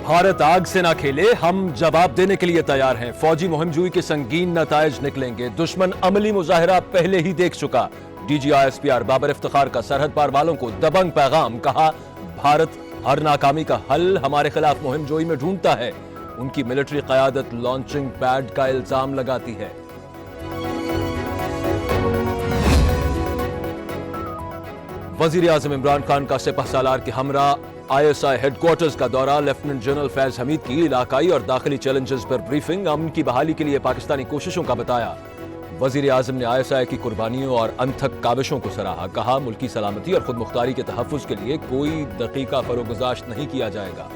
بھارت آگ سے نہ کھیلے، ہم جواب دینے کے لیے تیار ہیں۔ فوجی مہم جوئی کے سنگین نتائج نکلیں گے۔ دشمن عملی مظاہرہ پہلے ہی دیکھ چکا۔ D G I S P R Babar Iftikhar کا سرحد پار والوں کو دبنگ پیغام، کہا بھارت ہر ناکامی کا حل ہمارے خلاف مہم جوئی میں ڈھونڈتا ہے۔ ان کی ملٹری قیادت لانچنگ پیڈ کا الزام لگاتی ہے۔ وزیر اعظم عمران خان کا سپہ سالار کے ہمراہ I S I had quarters کا دورہ، لیفٹیننٹ جنرل فیض حمید کی علاقائی اور داخلی چیلنجز پر بریفنگ، امن کی بحالی کے لیے پاکستانی کوششوں کا بتایا۔ وزیر اعظم نے آئی ایس آئی کی قربانیوں اور انتھک کاوشوں کو سراہا، کہا ملکی سلامتی اور خود مختاری کے تحفظ کے لیے کوئی دقیقہ فروگزاشت نہیں کیا جائے گا۔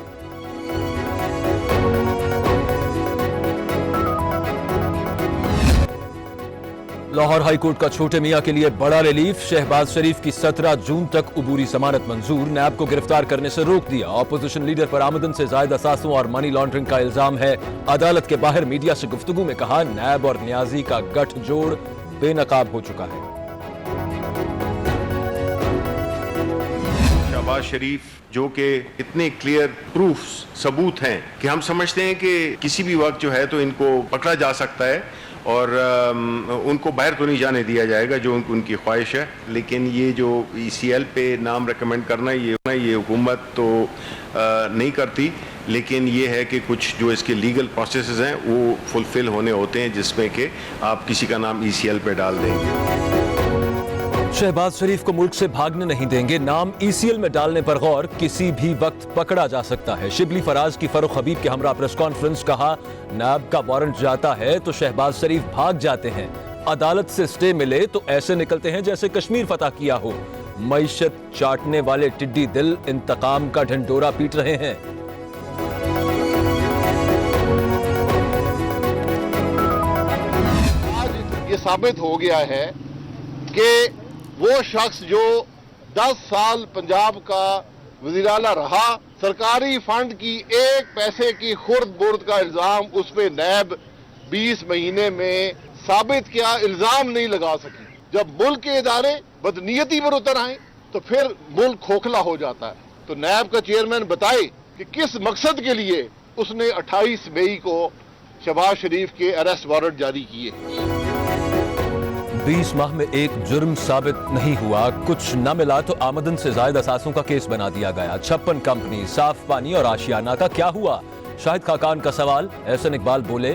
لاہور ہائی کورٹ کا چھوٹے میاں کے لیے بڑا ریلیف، شہباز شریف کی 17 جون تک عبوری ضمانت منظور، نیب کو گرفتار کرنے سے روک دیا۔ اپوزیشن لیڈر پر آمدن سے زائد اثاثوں اور منی لانڈرنگ کا الزام ہے۔ عدالت کے باہر میڈیا سے گفتگو میں کہا نیب اور نیازی کا گٹھ جوڑ بے نقاب ہو چکا ہے۔ شہباز شریف جو کہ اتنے کلیئر پروفز ثبوت ہیں کہ ہم سمجھتے ہیں کہ کسی بھی وقت جو ہے تو ان کو پکڑا جا سکتا ہے اور ان کو باہر تو نہیں جانے دیا جائے گا جو ان کی خواہش ہے، لیکن یہ جو ای سی ایل پہ نام ریکمینڈ کرنا یہ حکومت تو نہیں کرتی، لیکن یہ ہے کہ کچھ جو اس کے لیگل پروسیسز ہیں وہ فلفل ہونے ہوتے ہیں جس میں کہ آپ کسی کا نام ای سی ایل پہ ڈال دیں گے۔ شہباز شریف کو ملک سے بھاگنے نہیں دیں گے، نام ای سی ایل میں ڈالنے پر غور، کسی بھی وقت پکڑا جا سکتا ہے۔ شبلی فراز کی فاروق حبیب کے ہمراہ پریس کانفرنس، کہا نیب کا وارنٹ جاتا ہے تو شہباز شریف بھاگ جاتے ہیں، عدالت سے سٹے ملے تو ایسے نکلتے ہیں جیسے کشمیر فتح کیا ہو۔ معیشت چاٹنے والے ٹڈی دل انتقام کا ڈھنڈورا پیٹ رہے ہیں۔ آج یہ ثابت ہو گیا ہے کہ وہ شخص جو 10 سال پنجاب کا وزیر اعلیٰ رہا، سرکاری فنڈ کی ایک پیسے کی خرد برد کا الزام اس پہ نیب 20 مہینے میں ثابت کیا، الزام نہیں لگا سکی۔ جب ملک کے ادارے بدنیتی پر اتر آئیں تو پھر ملک کھوکھلا ہو جاتا ہے۔ تو نیب کا چیئرمین بتائے کہ کس مقصد کے لیے اس نے 28 مئی کو شہباز شریف کے اریسٹ وارنٹ جاری کیے۔ 20 ماہ میں ایک جرم ثابت نہیں ہوا، کچھ نہ ملا تو آمدن سے زائد اثاثوں کا کیس بنا دیا گیا۔ 56 کمپنی، صاف پانی اور آشیانہ کا کیا ہوا؟ شاہد خاقان کا سوال، احسن اقبال بولے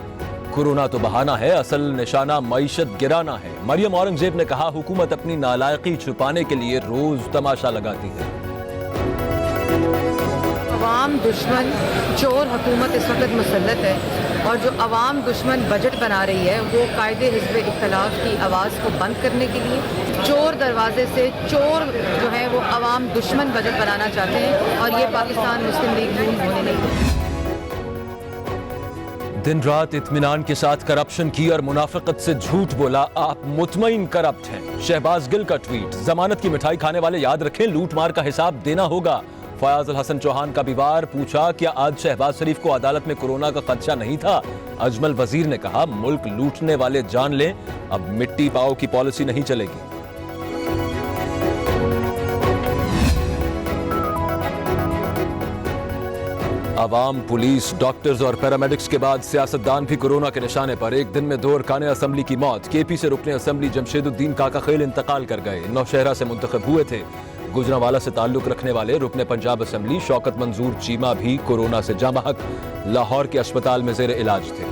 کورونا تو بہانہ ہے، اصل نشانہ معیشت گرانا ہے۔ مریم اورنگزیب نے کہا حکومت اپنی نالائقی چھپانے کے لیے روز تماشا لگاتی ہے۔ عوام دشمن چور حکومت اس وقت مسلط ہے، اور جو عوام دشمن بجٹ بنا رہی ہے وہ قائد حزب اختلاف کی آواز کو بند کرنے کے لیے چور دروازے سے چور جو ہے وہ عوام دشمن بجٹ بنانا چاہتے ہیں، اور یہ پاکستان مسلم لیگ نون ہونے نہیں دے۔ دن رات اطمینان کے ساتھ کرپشن کی اور منافقت سے جھوٹ بولا، آپ مطمئن کرپٹ ہیں۔ شہباز گل کا ٹویٹ، ضمانت کی مٹھائی کھانے والے یاد رکھیں لوٹ مار کا حساب دینا ہوگا۔ فیاض الحسن چوہان کا بیوار، پوچھا کیا آج شہباز شریف کو عدالت میں کورونا کا خدشہ نہیں تھا؟ اجمل وزیر نے کہا ملک لوٹنے والے جان لیں، اب مٹی پاؤ کی پالیسی نہیں چلے گی۔ عوام، پولیس، ڈاکٹرز اور پیرامیڈکس کے بعد سیاستدان بھی کورونا کے نشانے پر، ایک دن میں 2 ارکان اسمبلی کی موت۔ کے پی سے رکن اسمبلی جمشید الدین کاکا خیل انتقال کر گئے، نوشہرہ سے منتخب ہوئے تھے۔ گجرانوالہ سے تعلق رکھنے والے رکن پنجاب اسمبلی شوکت منظور چیمہ بھی کورونا سے جاں بحق، لاہور کے اسپتال میں زیر علاج تھے۔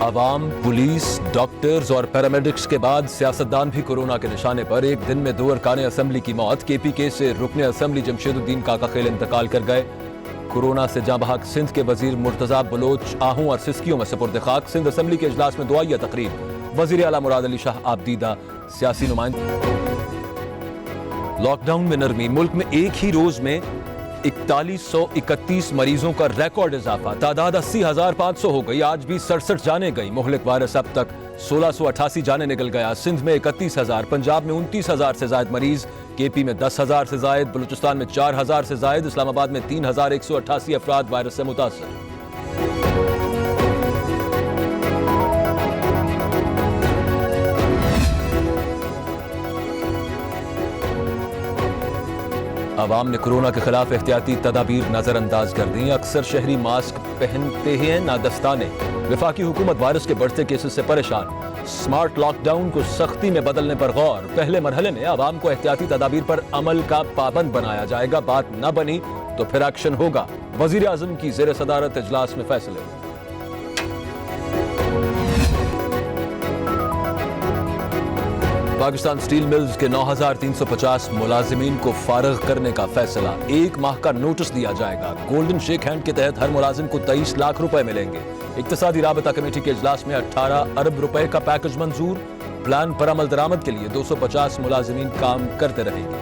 عوام، پولیس، ڈاکٹرز اور پیرامیڈکس کے بعد سیاستدان بھی کورونا کے نشانے پر، ایک دن میں 2 ارکان اسمبلی کی موت۔ کے پی کے سے رکن اسمبلی جمشید الدین کاکا خیل انتقال کر گئے۔ کورونا سے جاں بحق سندھ کے وزیر مرتضیٰ بلوچ آہوں اور سسکیوں میں سپرد خاک۔ سندھ اسمبلی کے اجلاس میں دعائیہ تقریب، وزیر اعلیٰ مراد علی شاہ آبدیدہ، سیاسی نمائندے۔ لاک ڈاؤن میں نرمی، ملک میں ایک ہی روز میں 4131 مریضوں کا ریکارڈ اضافہ، تعداد 80,500 ہو گئی، آج بھی 67 جانیں گئی۔ مہلک وائرس اب تک 1688 جانیں نکل گیا۔ سندھ میں 31,000، پنجاب میں 29,000 سے زائد مریض، کے پی میں 10,000 سے زائد، بلوچستان میں 4,000 سے زائد، اسلام آباد میں 3,188 افراد وائرس سے متاثر۔ عوام نے کورونا کے خلاف احتیاطی تدابیر نظر انداز کر دیں. اکثر شہری ماسک پہنتے ہی ہیں نہ دستانے. وفاقی حکومت وائرس کے بڑھتے کیسز سے پریشان. سمارٹ لاک ڈاؤن کو سختی میں بدلنے پر غور. پہلے مرحلے میں عوام کو احتیاطی تدابیر پر عمل کا پابند بنایا جائے گا. بات نہ بنی تو پھر ایکشن ہوگا. وزیر اعظم کی زیر صدارت اجلاس میں فیصلے. پاکستان سٹیل ملز کے 9350 ملازمین کو فارغ کرنے کا فیصلہ. 1 ماہ کا نوٹس دیا جائے گا. گولڈن شیک ہینڈ کے تحت ہر ملازم کو 23 لاکھ روپے ملیں گے. اقتصادی رابطہ کمیٹی کے اجلاس میں 18 ارب روپے کا پیکج منظور. پلان پر عمل درآمد کے لیے 250 ملازمین کام کرتے رہیں گے.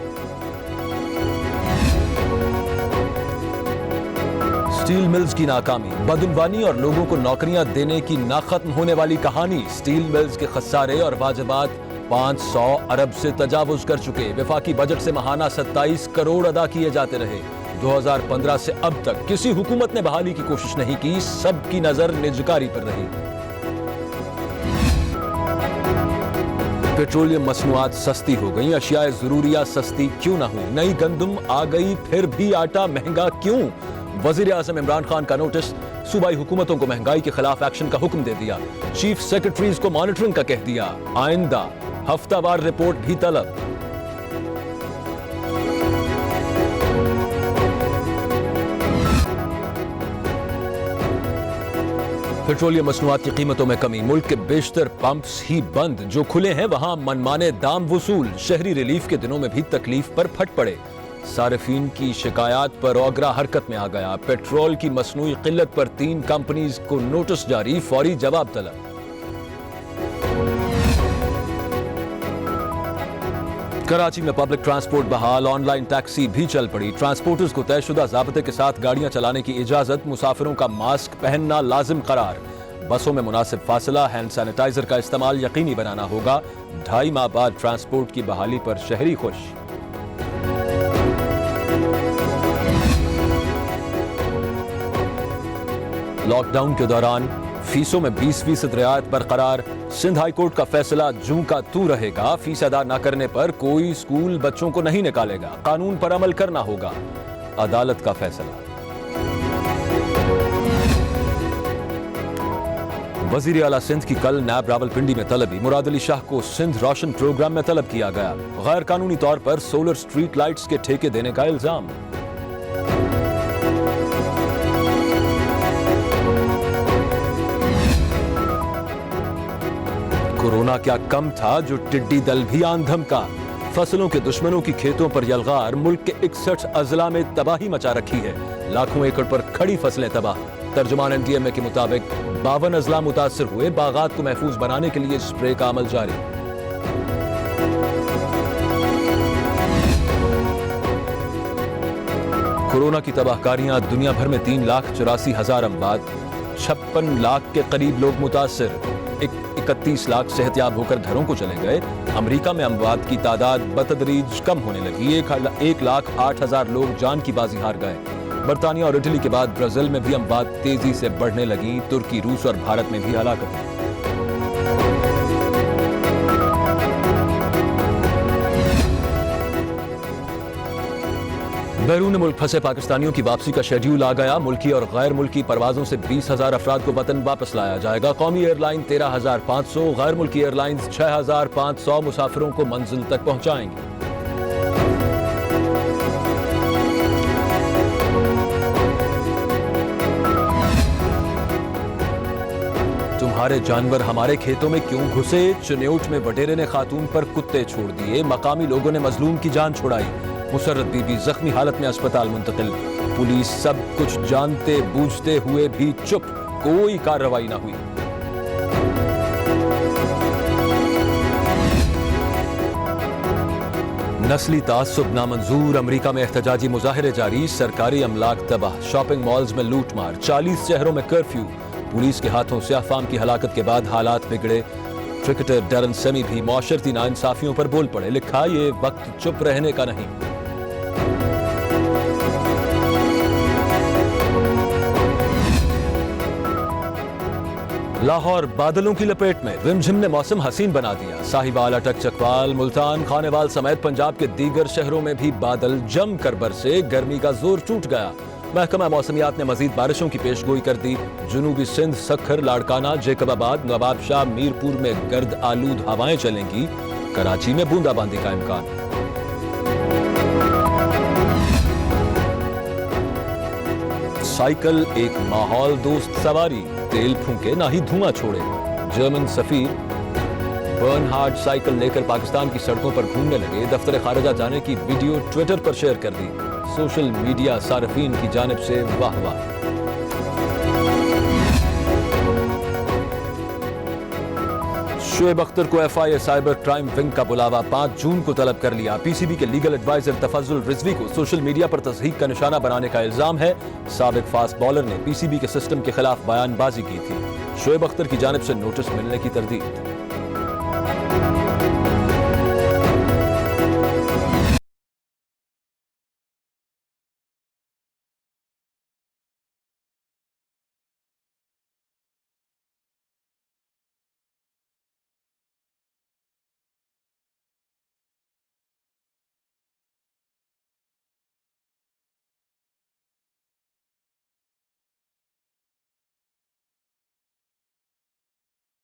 سٹیل ملز کی ناکامی, بدعنوانی اور لوگوں کو نوکریاں دینے کی نہ ختم ہونے والی کہانی. سٹیل ملز کے خسارے اور واجبات 500 ارب سے تجاوز کر چکے. وفاقی بجٹ سے ماہانہ 27 کروڑ ادا کیے جاتے رہے. 2015 سے اب تک کسی حکومت نے بحالی کی کوشش نہیں کی. سب کی نظر نجکاری پر رہی. پیٹرولیم مصنوعات سستی ہو گئیں. اشیاء ضروریہ سستی کیوں نہ ہوئی. نئی گندم آ گئی پھر بھی آٹا مہنگا کیوں. وزیر اعظم عمران خان کا نوٹس. صوبائی حکومتوں کو مہنگائی کے خلاف ایکشن کا حکم دے دیا. چیف سیکرٹریز کو مانیٹرنگ کا کہہ دیا. آئندہ ہفتہ وار رپورٹ بھی طلب. پیٹرولیم مصنوعات کی قیمتوں میں کمی. ملک کے بیشتر پمپس ہی بند. جو کھلے ہیں وہاں منمانے دام وصول. شہری ریلیف کے دنوں میں بھی تکلیف پر پھٹ پڑے. صارفین کی شکایات پر اوگرا حرکت میں آ گیا. پیٹرول کی مصنوعی قلت پر 3 کمپنیز کو نوٹس جاری. فوری جواب طلب. کراچی میں پبلک ٹرانسپورٹ بحال. آن لائن ٹیکسی بھی چل پڑی. ٹرانسپورٹرز کو طے شدہ ضابطے کے ساتھ گاڑیاں چلانے کی اجازت. مسافروں کا ماسک پہننا لازم قرار. بسوں میں مناسب فاصلہ, ہینڈ سینیٹائزر کا استعمال یقینی بنانا ہوگا. 2.5 ماہ بعد ٹرانسپورٹ کی بحالی پر شہری خوش. لاک ڈاؤن کے دوران فیسوں میں 20% رعایت برقرار. سندھ ہائی کورٹ کا فیصلہ جوں کا تو رہے گا. فیس ادا نہ کرنے پر کوئی اسکول بچوں کو نہیں نکالے گا. قانون پر عمل کرنا ہوگا. عدالت کا فیصلہ. وزیر اعلیٰ سندھ کی کل نیب راولپنڈی میں طلبی. مراد علی شاہ کو سندھ روشن پروگرام میں طلب کیا گیا. غیر قانونی طور پر سولر سٹریٹ لائٹس کے ٹھیکے دینے کا الزام. کورونا کیا کم تھا جو ٹڈی دل بھی آن دھمکا. فصلوں کے دشمنوں کی کھیتوں پر یلغار. ملک کے 61 اضلاع میں تباہی مچا رکھی ہے. لاکھوں ایکڑ پر کھڑی فصلیں تباہ. ترجمان NDMA کے مطابق 52 اضلاع متاثر ہوئے. باغات کو محفوظ بنانے کے لیے سپرے کا عمل جاری. کورونا کی تباہ کاریاں. دنیا بھر میں 3,84,000 اموات. 56 لاکھ کے قریب لوگ متاثر. 31 لاکھ صحت یاب ہو کر گھروں کو چلے گئے. امریکہ میں اموات کی تعداد بتدریج کم ہونے لگی. 1,08,000 لوگ جان کی بازی ہار گئے. برطانیہ اور اٹلی کے بعد برازیل میں بھی اموات تیزی سے بڑھنے لگی. ترکی, روس اور بھارت میں بھی ہلاکتیں. بیرون ملک پھنسے پاکستانیوں کی واپسی کا شیڈیول آ گیا. ملکی اور غیر ملکی پروازوں سے 20,000 افراد کو وطن واپس لایا جائے گا. قومی ایئر لائن 13,500, غیر ملکی ایئر لائنز 6,500 مسافروں کو منزل تک پہنچائیں گے. تمہارے جانور ہمارے کھیتوں میں کیوں گھسے. چنیوٹ میں وڈیرے نے خاتون پر کتے چھوڑ دیے. مقامی لوگوں نے مظلوم کی جان چھڑائی. مسرت بی بی زخمی حالت میں اسپتال منتقل. پولیس سب کچھ جانتے بوجھتے ہوئے بھی چپ. کوئی کارروائی نہ ہوئی. نسلی تعصب نامنظور. امریکہ میں احتجاجی مظاہرے جاری. سرکاری املاک تباہ. شاپنگ مالز میں لوٹ مار. 40 شہروں میں کرفیو. پولیس کے ہاتھوں سیاہ فام کی ہلاکت کے بعد حالات بگڑے. کرکٹر ڈیرن سیمی بھی معاشرتی ناانصافیوں پر بول پڑے. لکھا یہ وقت چپ رہنے کا نہیں. لاہور بادلوں کی لپیٹ میں، رمجھم نے موسم حسین بنا دیا۔ ساہیوال، اٹک، چکوال، ملتان، کھانیوال سمیت پنجاب کے دیگر شہروں میں بھی بادل جم کر برسے، گرمی کا زور ٹوٹ گیا۔ محکمہ موسمیات نے مزید بارشوں کی پیش گوئی کر دی۔ جنوبی سندھ، سکھر، لاڑکانہ، جیکب آباد، نواب شاہ، میرپور میں گرد آلود ہوائیں چلیں گی۔ کراچی میں بوندا باندی کا امکان۔ سائیکل ایک ماحول دوست سواری، تیل پھونکے نہ ہی دھواں چھوڑے۔ جرمن سفیر برنہارڈ سائیکل لے کر پاکستان کی سڑکوں پر گھومنے لگے، دفتر خارجہ جانے کی ویڈیو ٹویٹر پر شیئر کر دی۔ سوشل میڈیا صارفین کی جانب سے واہ واہ۔ شعیب اختر کو F I A cyber crime wing کا بلاوا 5 جون کو طلب کر لیا۔ پی سی بی کے لیگل ایڈوائزر تفضل رضوی کو سوشل میڈیا پر تضحیک کا نشانہ بنانے کا الزام ہے۔ سابق فاسٹ بالر نے پی سی بی کے سسٹم کے خلاف بیان بازی کی تھی۔ شعیب اختر کی جانب سے نوٹس ملنے کی تردید۔